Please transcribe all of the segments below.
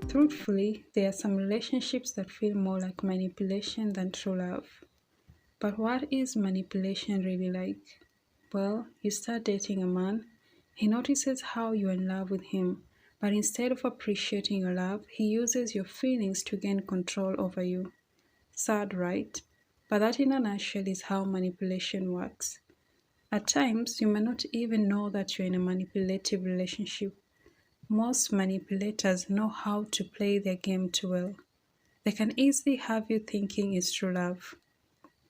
Truthfully, there are some relationships that feel more like manipulation than true love. But what is manipulation really like? Well, you start dating a man, he notices how you're in love with him, but instead of appreciating your love, he uses your feelings to gain control over you. Sad, right? But that in a nutshell is how manipulation works. At times, you may not even know that you're in a manipulative relationship. Most manipulators know how to play their game too well. They can easily have you thinking it's true love.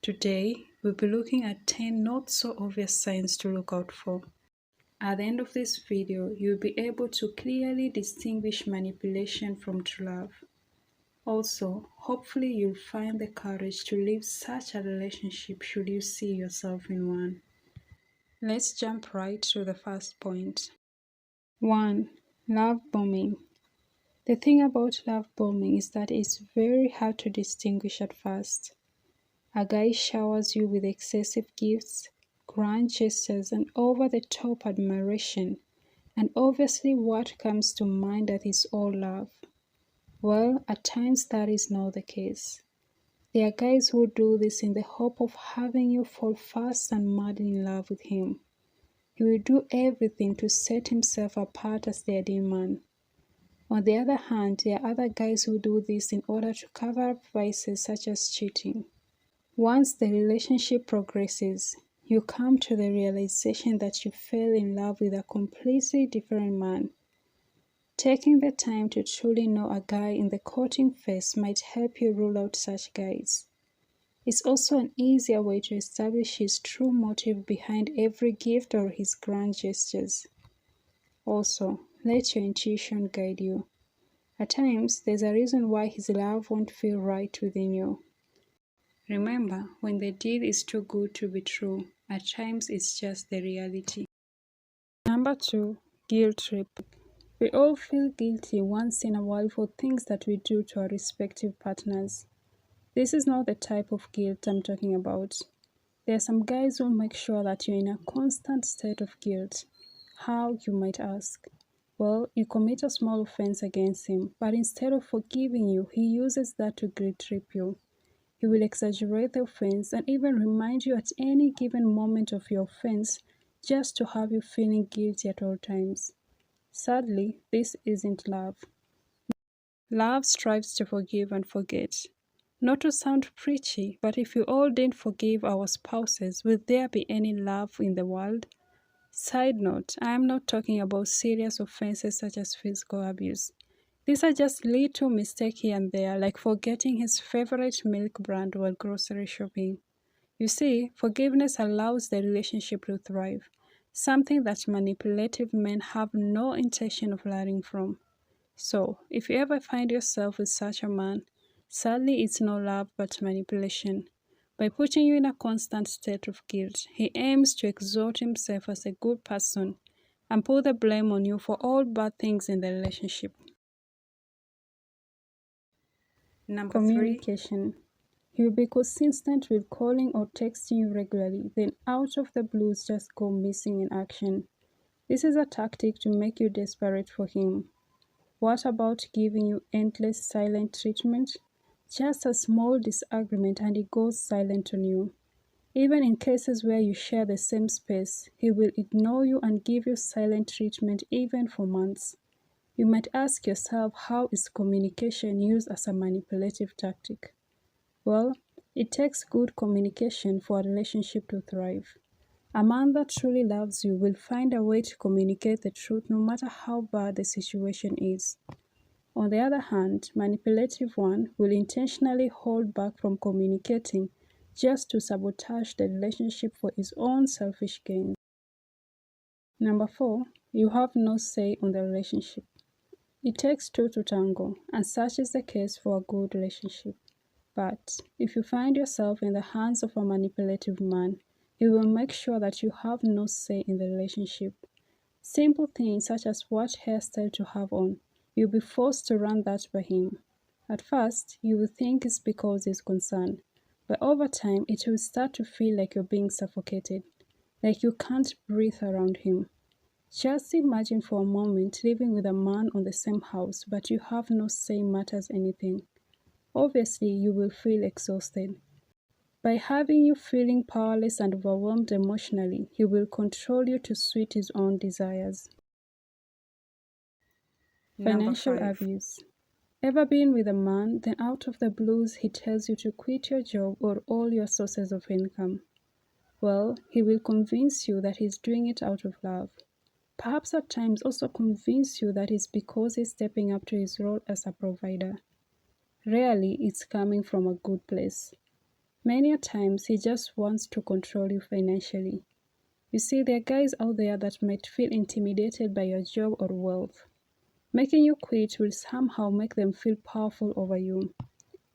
Today, we'll be looking at 10 not so obvious signs to look out for. At the end of this video, you'll be able to clearly distinguish manipulation from true love. Also, hopefully you'll find the courage to leave such a relationship should you see yourself in one. Let's jump right to the first point. 1. Love bombing. The thing about love bombing is that it's very hard to distinguish at first. A guy showers you with excessive gifts, grand gestures, and over-the-top admiration, and obviously what comes to mind that is all love. Well, at times that is not the case. There are guys who do this in the hope of having you fall fast and madly in love with him. He will do everything to set himself apart as their man. On the other hand, there are other guys who do this in order to cover up vices such as cheating. Once the relationship progresses, you come to the realization that you fell in love with a completely different man. Taking the time to truly know a guy in the courting phase might help you rule out such guys. It's also an easier way to establish his true motive behind every gift or his grand gestures. Also, let your intuition guide you. At times, there's a reason why his love won't feel right within you. Remember, when the deal is too good to be true, at times it's just the reality. Number 2. Guilt trip. We all feel guilty once in a while for things that we do to our respective partners. This is not the type of guilt I'm talking about. There are some guys who make sure that you're in a constant state of guilt. How, you might ask? Well, you commit a small offense against him, but instead of forgiving you, he uses that to guilt trip you. He will exaggerate the offense and even remind you at any given moment of your offense just to have you feeling guilty at all times. Sadly, this isn't love. Love strives to forgive and forget. Not to sound preachy, but if we all didn't forgive our spouses, would there be any love in the world? Side note, I am not talking about serious offenses such as physical abuse. These are just little mistakes here and there, like forgetting his favorite milk brand while grocery shopping. You see, forgiveness allows the relationship to thrive, something that manipulative men have no intention of learning from. So, if you ever find yourself with such a man, sadly it's no love but manipulation. By putting you in a constant state of guilt, he aims to exalt himself as a good person and put the blame on you for all bad things in the relationship. Number 3. Communication. He will be consistent with calling or texting you regularly, then out of the blues just go missing in action. This is a tactic to make you desperate for him. What about giving you endless silent treatment? Just a small disagreement and he goes silent on you. Even in cases where you share the same space, he will ignore you and give you silent treatment even for months. You might ask yourself, how is communication used as a manipulative tactic? Well, it takes good communication for a relationship to thrive. A man that truly loves you will find a way to communicate the truth no matter how bad the situation is. On the other hand, manipulative one will intentionally hold back from communicating just to sabotage the relationship for his own selfish gain. Number 4, you have no say on the relationship. It takes two to tango, and such is the case for a good relationship. But if you find yourself in the hands of a manipulative man, he will make sure that you have no say in the relationship. Simple things such as what hairstyle to have on, you'll be forced to run that by him. At first, you will think it's because he's concerned, but over time, it will start to feel like you're being suffocated, like you can't breathe around him. Just imagine for a moment living with a man on the same house, but you have no say matters anything. Obviously, you will feel exhausted. By having you feeling powerless and overwhelmed emotionally, he will control you to suit his own desires. Number Financial 5. abuse. Ever been with a man, then out of the blues he tells you to quit your job or all your sources of income? Well, he will convince you that he's doing it out of love. Perhaps at times also convince you that it's because he's stepping up to his role as a provider. Rarely it's coming from a good place. Many a times he just wants to control you financially. You see, there are guys out there that might feel intimidated by your job or wealth. Making you quit will somehow make them feel powerful over you.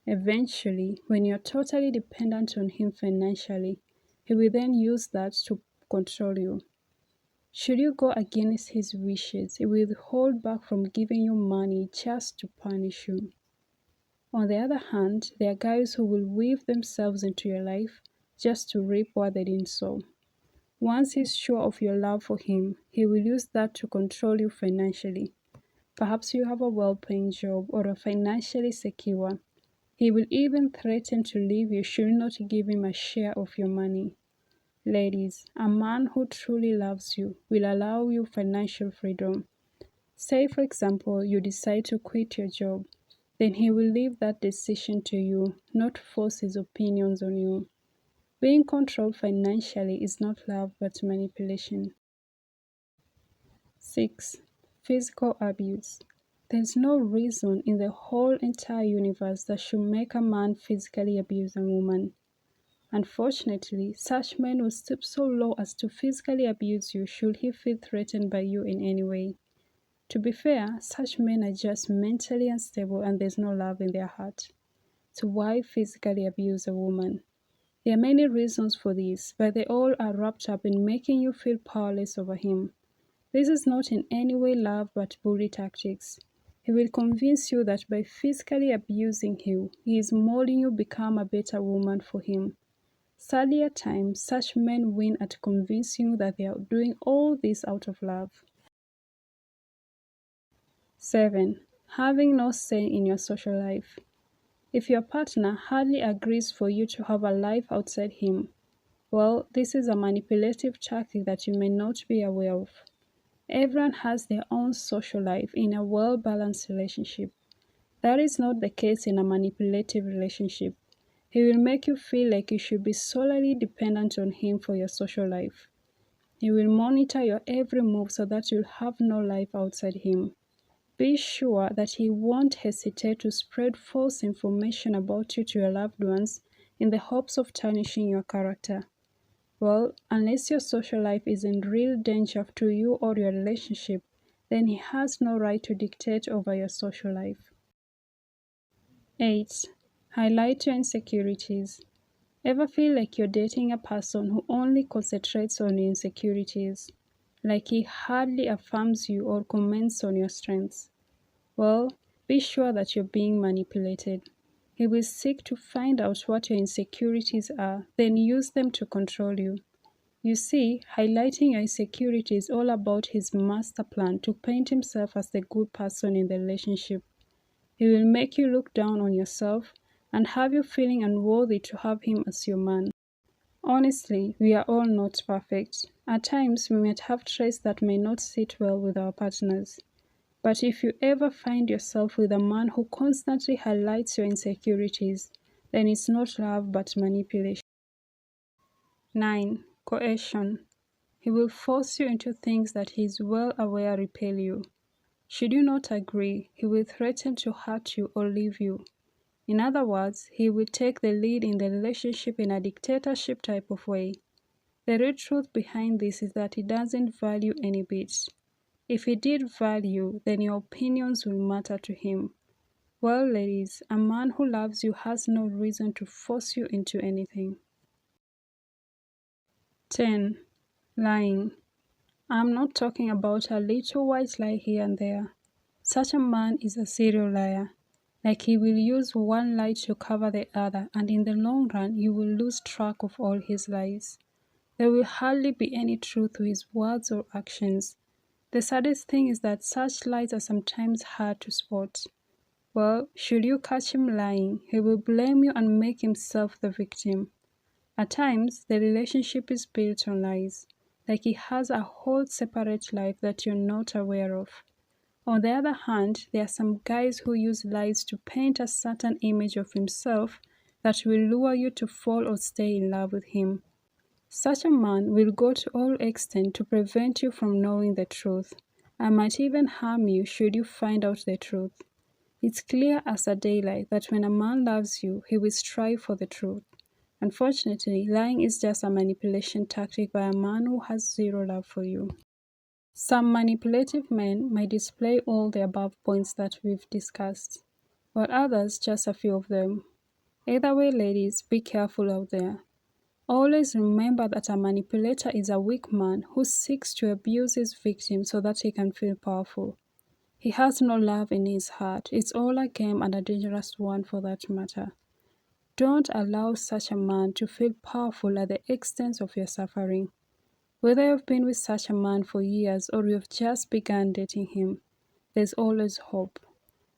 Eventually, when you're totally dependent on him financially, he will then use that to control you. Should you go against his wishes, he will hold back from giving you money just to punish you. On the other hand, there are guys who will weave themselves into your life just to reap what they didn't sow. Once he's sure of your love for him, he will use that to control you financially. Perhaps you have a well-paying job or are financially secure. He will even threaten to leave you should you not give him a share of your money. Ladies, a man who truly loves you will allow you financial freedom. Say, for example, you decide to quit your job, then he will leave that decision to you, not force his opinions on you. Being controlled financially is not love but manipulation. 6. Physical abuse. There's no reason in the whole entire universe that should make a man physically abuse a woman. Unfortunately, such men will stoop so low as to physically abuse you should he feel threatened by you in any way. To be fair, such men are just mentally unstable and there's no love in their heart. So why physically abuse a woman? There are many reasons for this, but they all are wrapped up in making you feel powerless over him. This is not in any way love but bully tactics. He will convince you that by physically abusing you, he is molding you become a better woman for him. Sadly at times, such men win at convincing you that they are doing all this out of love. 7. Having no say in your social life. If your partner hardly agrees for you to have a life outside him, well, this is a manipulative tactic that you may not be aware of. Everyone has their own social life in a well-balanced relationship. That is not the case in a manipulative relationship. He will make you feel like you should be solely dependent on him for your social life. He will monitor your every move so that you'll have no life outside him. Be sure that he won't hesitate to spread false information about you to your loved ones in the hopes of tarnishing your character. Well, unless your social life is in real danger to you or your relationship, then he has no right to dictate over your social life. 8. Highlight your insecurities. Ever feel like you're dating a person who only concentrates on your insecurities? Like he hardly affirms you or comments on your strengths? Well, be sure that you're being manipulated. He will seek to find out what your insecurities are, then use them to control you. You see, highlighting your insecurities is all about his master plan to paint himself as the good person in the relationship. He will make you look down on yourself and have you feeling unworthy to have him as your man. Honestly, we are all not perfect. At times, we might have traits that may not sit well with our partners. But if you ever find yourself with a man who constantly highlights your insecurities, then it's not love but manipulation. 9. Coercion. He will force you into things that he is well aware repel you. Should you not agree, he will threaten to hurt you or leave you. In other words, he will take the lead in the relationship in a dictatorship type of way. The real truth behind this is that he doesn't value any bit. If he did value, then your opinions will matter to him. Well, ladies, a man who loves you has no reason to force you into anything. 10. Lying. I'm not talking about a little white lie here and there. Such a man is a serial liar. Like he will use one lie to cover the other, and in the long run, you will lose track of all his lies. There will hardly be any truth to his words or actions. The saddest thing is that such lies are sometimes hard to spot. Well, should you catch him lying, he will blame you and make himself the victim. At times, the relationship is built on lies, like he has a whole separate life that you're not aware of. On the other hand, there are some guys who use lies to paint a certain image of himself that will lure you to fall or stay in love with him. Such a man will go to all extent to prevent you from knowing the truth, and might even harm you should you find out the truth. It's clear as a daylight that when a man loves you, he will strive for the truth. Unfortunately, lying is just a manipulation tactic by a man who has zero love for you. Some manipulative men may display all the above points that we've discussed, while others just a few of them. Either way, ladies, be careful out there. Always remember that a manipulator is a weak man who seeks to abuse his victim so that he can feel powerful. He has no love in his heart. It's all a game, and a dangerous one for that matter. Don't allow such a man to feel powerful at the expense of your suffering. Whether you've been with such a man for years or you've just begun dating him, there's always hope.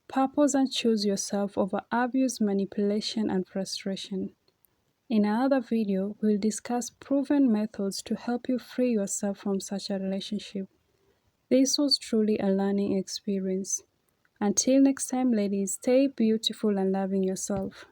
Purpose and choose yourself over abuse, manipulation, and frustration. In another video, we'll discuss proven methods to help you free yourself from such a relationship. This was truly a learning experience. Until next time, ladies, stay beautiful and loving yourself.